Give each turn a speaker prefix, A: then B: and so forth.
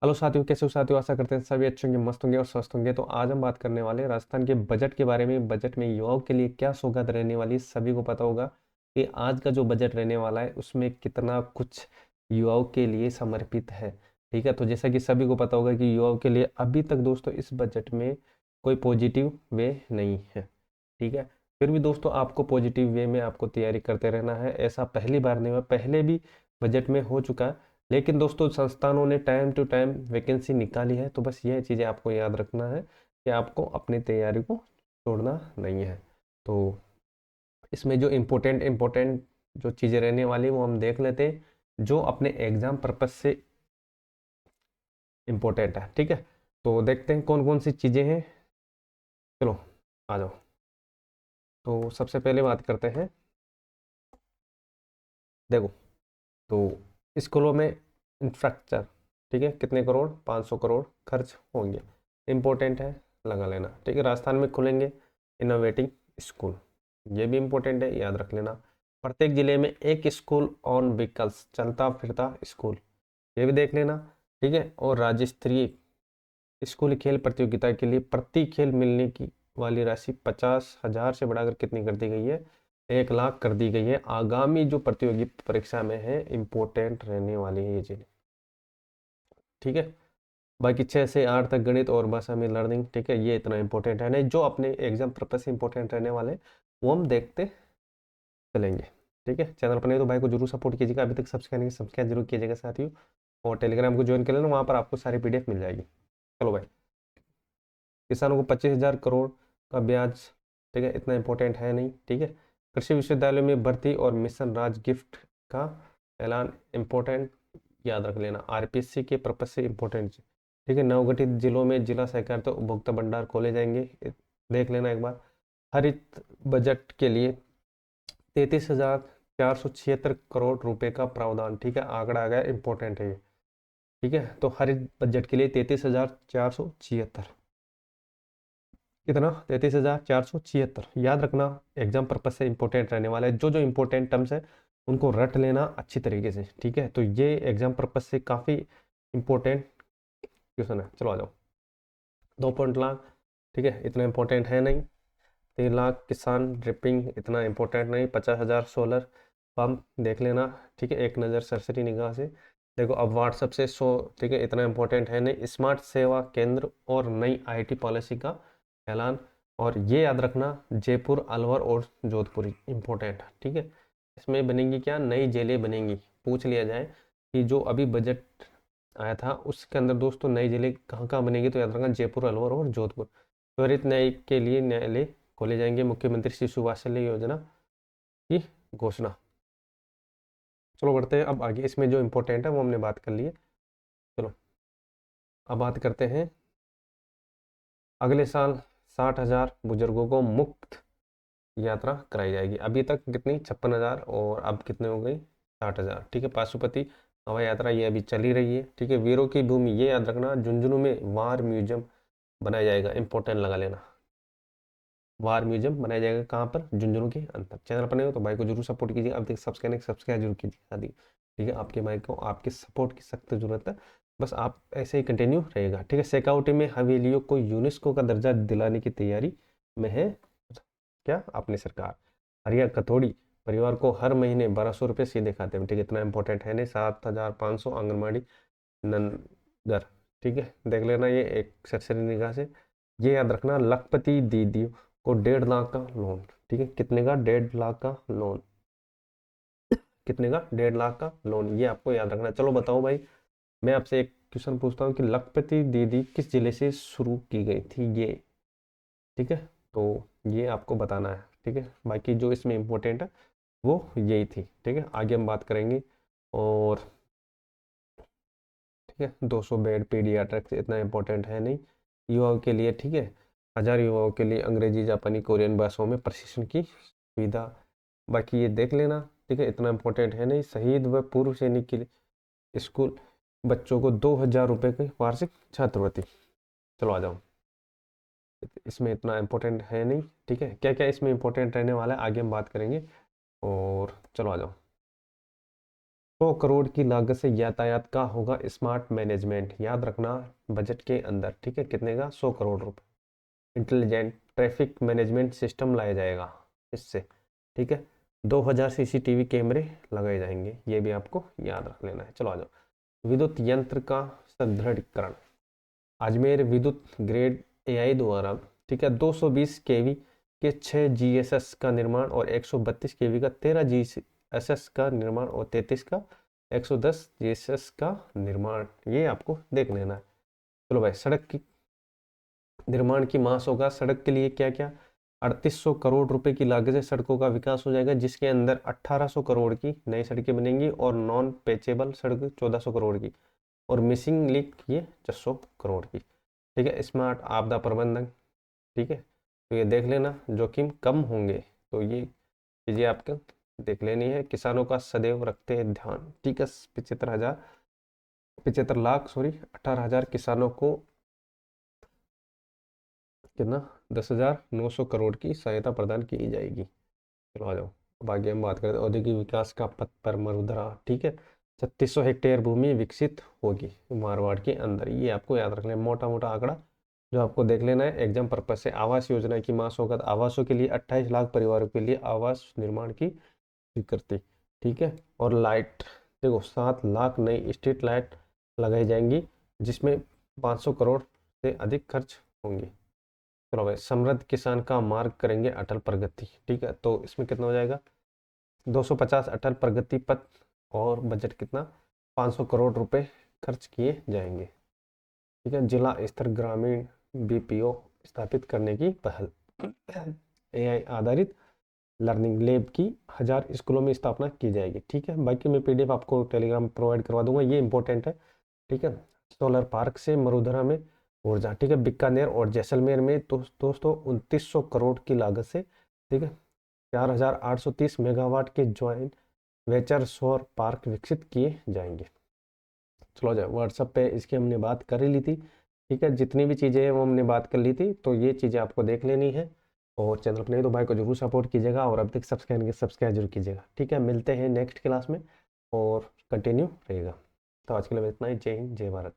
A: Hello साथियों, कैसे हो साथियों? आशा करते हैं सभी अच्छे होंगे, मस्त होंगे और स्वस्थ होंगे। तो आज हम बात करने वाले हैं राजस्थान के बजट के बारे में। बजट में युवाओं के लिए क्या सौगात रहने वाली है। सभी को पता होगा कि आज का जो बजट रहने वाला है उसमें कितना कुछ युवाओं के लिए समर्पित है। ठीक है, तो जैसा कि सभी को पता होगा कि युवाओं के लिए अभी तक दोस्तों इस बजट में कोई पॉजिटिव वे नहीं है। ठीक है, फिर भी दोस्तों आपको पॉजिटिव वे में आपको तैयारी करते रहना है। ऐसा पहली बार नहीं हुआ, पहले भी बजट में हो चुका है। लेकिन दोस्तों संस्थानों ने टाइम टू टाइम वैकेंसी निकाली है, तो बस यह चीज़ें आपको याद रखना है कि आपको अपनी तैयारी को छोड़ना नहीं है। तो इसमें जो इम्पोर्टेंट इम्पोर्टेंट जो चीज़ें रहने वाली वो हम देख लेते हैं, जो अपने एग्जाम पर्पज से इम्पोर्टेंट है। ठीक है, तो देखते हैं कौन कौन सी चीज़ें हैं। चलो आ जाओ। तो सबसे पहले बात करते हैं, देखो, तो स्कूलों में इंफ्रास्ट्रक्चर, ठीक है, कितने करोड़? 500 करोड़ खर्च होंगे। इम्पोर्टेंट है, लगा लेना। ठीक है, राजस्थान में खुलेंगे इनोवेटिंग स्कूल, ये भी इम्पोर्टेंट है, याद रख लेना। प्रत्येक जिले में एक स्कूल ऑन व्हीकल्स, चलता फिरता स्कूल, ये भी देख लेना। ठीक है, और राज्य स्तरीय स्कूली खेल प्रतियोगिता के लिए प्रति खेल मिलने की वाली राशि 50,000 से बढ़ाकर कितनी कर दी गई है? 1 लाख कर दी गई है। आगामी जो प्रतियोगी परीक्षा में है, इम्पोर्टेंट रहने वाली है ये चीज़। ठीक है, बाकी 6 से 8 तक गणित और भाषा में लर्निंग, ठीक है, ये इतना इंपॉर्टेंट है नहीं। जो अपने एग्जाम पर्पज से इंपॉर्टेंट रहने वाले वो हम देखते चलेंगे। ठीक है, चैनल पर नहीं तो भाई को जरूर सपोर्ट कीजिएगा। अभी तक सब्सक्राइब नहीं, सब्सक्राइब जरूर कीजिएगा साथियों। और टेलीग्राम को ज्वाइन कर लेना, वहाँ पर आपको सारी पीडीएफ मिल जाएगी। चलो भाई, किसानों को 25,000 करोड़ का ब्याज, ठीक है, इतना इंपॉर्टेंट है नहीं। ठीक है, कृषि विश्वविद्यालय में भर्ती और मिशन राज गिफ्ट का ऐलान, इंपॉर्टेंट, याद रख लेना। आरपीएससी के पर्पज से इंपॉर्टेंट। ठीक है, नवगठित जिलों में जिला सहकारिता उपभोक्ता भंडार खोले जाएंगे, देख लेना एक बार। हरित बजट के लिए 33,476 करोड़ रुपए का प्रावधान, ठीक है, आंकड़ा आ गया, इंपॉर्टेंट है ये। ठीक है, तो हरित बजट के लिए 33,476, कितना? 33,476, याद रखना। एग्जाम पर्पज से इंपॉर्टेंट रहने वाला है। जो जो इंपॉर्टेंट टर्म्स है उनको रट लेना अच्छी तरीके से। ठीक है, तो ये एग्जाम पर्पज से काफ़ी इंपॉर्टेंट क्वेश्चन है। चलो आ जाओ। 2 लाख, ठीक है, इतना इंपॉर्टेंट है नहीं। 3 लाख किसान ड्रिपिंग, इतना इंपॉर्टेंट नहीं। 50,000 सोलर पंप, देख लेना। ठीक है, एक नज़र सरसरी निगाह से देखो। अब व्हाट्सएप से 100, ठीक है, इतना इंपॉर्टेंट है नहीं। स्मार्ट सेवा केंद्र और नई आईटी पॉलिसी का ऐलान, और ये याद रखना, जयपुर, अलवर और जोधपुर इंपॉर्टेंट। ठीक है, इसमें बनेंगी क्या? नई जेलें बनेंगी। पूछ लिया जाए कि जो अभी बजट आया था उसके अंदर दोस्तों नई जेलें कहाँ कहाँ बनेगी, तो याद रखना जयपुर, अलवर और जोधपुर। त्वरित न्यायिक के लिए न्यायालय खोले जाएंगे। मुख्यमंत्री शिशु वात्सल्य योजना की घोषणा। चलो बढ़ते हैं अब आगे। इसमें जो इम्पोर्टेंट है वो हमने बात कर ली है। चलो अब बात करते हैं, अगले साल 60,000 बुजुर्गों को मुफ्त यात्रा कराई जाएगी। अभी तक कितनी? 56,000, और अब कितने हो गई? 60,000। ठीक है, पाशुपति हवाई यात्रा ये अभी चली रही है। ठीक है, वीरों की भूमि, ये याद रखना, झुंझुनू में वार म्यूजियम बनाया जाएगा, इंपॉर्टेंट लगा लेना। वार म्यूजियम बनाया जाएगा कहाँ पर? झुंझुनू के अंदर। चैनल पर नहीं हो तो भाई को जरूर सपोर्ट कीजिए। अब तक सब्सक्राइब जरूर कीजिए शादी। ठीक है, आपके भाई को आपके सपोर्ट की सख्त जरूरत है, बस आप ऐसे ही कंटिन्यू रहेगा। ठीक है, शेखावटी में हवेलियों को यूनेस्को का दर्जा दिलाने की तैयारी में है क्या अपनी सरकार। हरिया कथोड़ी परिवार को हर महीने 1,200 रुपये सीधे खाते में, ठीक है, इतना इंपॉर्टेंट है नहीं। 7,500 आंगनबाड़ी ननगर, ठीक है, देख लेना ये एक सरसरी निगाह से। ये याद रखना, लखपति दीदी को 1.5 लाख का लोन। ठीक है, कितने का? 1.5 लाख का लोन। कितने का? 1.5 लाख का लोन, ये आपको याद रखना। चलो बताओ भाई, मैं आपसे एक क्वेश्चन पूछता हूँ कि लखपति दीदी किस जिले से शुरू की गई थी ये? ठीक है, तो ये आपको बताना है। ठीक है, बाकी जो इसमें इम्पोर्टेंट है वो यही थी। ठीक है, आगे हम बात करेंगे। और ठीक है, 200 बेड पीडियाट्रिक्स, इतना इंपॉर्टेंट है नहीं युवाओं के लिए। ठीक है, 1,000 युवाओं के लिए अंग्रेजी, जापानी, कोरियन भाषाओं में प्रशिक्षण की सुविधा, बाकी ये देख लेना। ठीक है, इतना इंपॉर्टेंट है नहीं। शहीद व पूर्व सैनिक के लिए स्कूल बच्चों को 2,000 रुपये की वार्षिक छात्रवृत्ति। चलो आ जाओ, इसमें इतना इंपॉर्टेंट है नहीं। ठीक है, क्या क्या इसमें इंपॉर्टेंट रहने वाला है आगे हम बात करेंगे। और चलो आ जाओ। 100 करोड़ की लागत से यातायात का होगा स्मार्ट मैनेजमेंट, याद रखना बजट के अंदर, ठीक है, कितने का, 100 करोड़ रुपए। इंटेलिजेंट ट्रैफिक मैनेजमेंट सिस्टम लाया जाएगा इससे, ठीक है। 2000 सीसीटीवी कैमरे लगाए जाएंगे, ये भी आपको याद रख लेना है। चलो आ जाओ। विद्युत यंत्र का सुदृढ़ीकरण, अजमेर विद्युत ग्रेड एआई द्वारा, ठीक है, 220 केवी के 6 जीएसएस का निर्माण और 132 केवी का 13 जीएसएस का निर्माण और 33 का 110 जीएसएस का निर्माण, ये आपको देख लेना है। चलो भाई, सड़क की निर्माण की मास होगा, सड़क के लिए क्या क्या, 3800 करोड़ रुपए की लागत से सड़कों का विकास हो जाएगा, जिसके अंदर 1800 करोड़ की नई सड़कें बनेंगी और नॉन पेचेबल सड़क 1400 करोड़ की, और मिसिंग लिंक ये 600 करोड़ की, ठीक है। स्मार्ट आपदा प्रबंधन, ठीक है, तो ये देख लेना, जोखिम कम होंगे, तो ये चीज़ें आपको देख लेनी है। किसानों का सदैव रखते हैं ध्यान, ठीक है। 75 लाख 18,000 किसानों को कितना, 10,900 करोड़ की सहायता प्रदान की जाएगी। चलो आ जाओ, अब आगे हम बात करते हैं औद्योगिक विकास का पथ पर मरुधरा, ठीक है। 3600 हेक्टेयर भूमि विकसित होगी मारवाड़ के अंदर, ये आपको याद रखना है, मोटा मोटा आंकड़ा जो आपको देख लेना है एग्जाम पर्पज से। आवास योजना की मास होगा, आवासों के लिए 28 लाख परिवारों के लिए आवास निर्माण की स्वीकृति, ठीक है। और लाइट देखो, 7 लाख नई स्ट्रीट लाइट लगाई जाएंगी, जिसमें 500 करोड़ से अधिक खर्च होंगे। चलो भाई, समृद्ध किसान का मार्ग करेंगे अटल प्रगति, ठीक है, तो इसमें कितना हो जाएगा, 250 अटल प्रगति पथ, और बजट कितना, 500 करोड़ रुपए खर्च किए जाएंगे, ठीक है। जिला स्तर ग्रामीण बीपीओ स्थापित करने की पहल, एआई आधारित लर्निंग लैब की 1000 स्कूलों में स्थापना की जाएगी, ठीक है। बाकी मैं पीडीएफ आपको टेलीग्राम प्रोवाइड करवा दूंगा, ये इंपॉर्टेंट है, ठीक है। सोलर पार्क से मरुधरा में ऊर्जा, ठीक है। बीकानेर और जैसलमेर में तो दोस्तों 2900 करोड़ की लागत से, ठीक है, 4830 मेगावाट के ज्वाइंट वेंचर सौर पार्क विकसित किए जाएंगे। चलो जाए, व्हाट्सएप पे इसकी हमने बात कर ही ली थी, ठीक है, जितनी भी चीज़ें हैं वो हमने बात कर ली थी, तो ये चीज़ें आपको देख लेनी है। और चैनल पर नहीं तो भाई को जरूर सपोर्ट कीजिएगा, और अब तक सब्सक्राइब जरूर कीजिएगा, ठीक है। मिलते हैं नेक्स्ट क्लास में और कंटिन्यू रहेगा। तो आज के लिए इतना ही, जय हिंद जय भारत।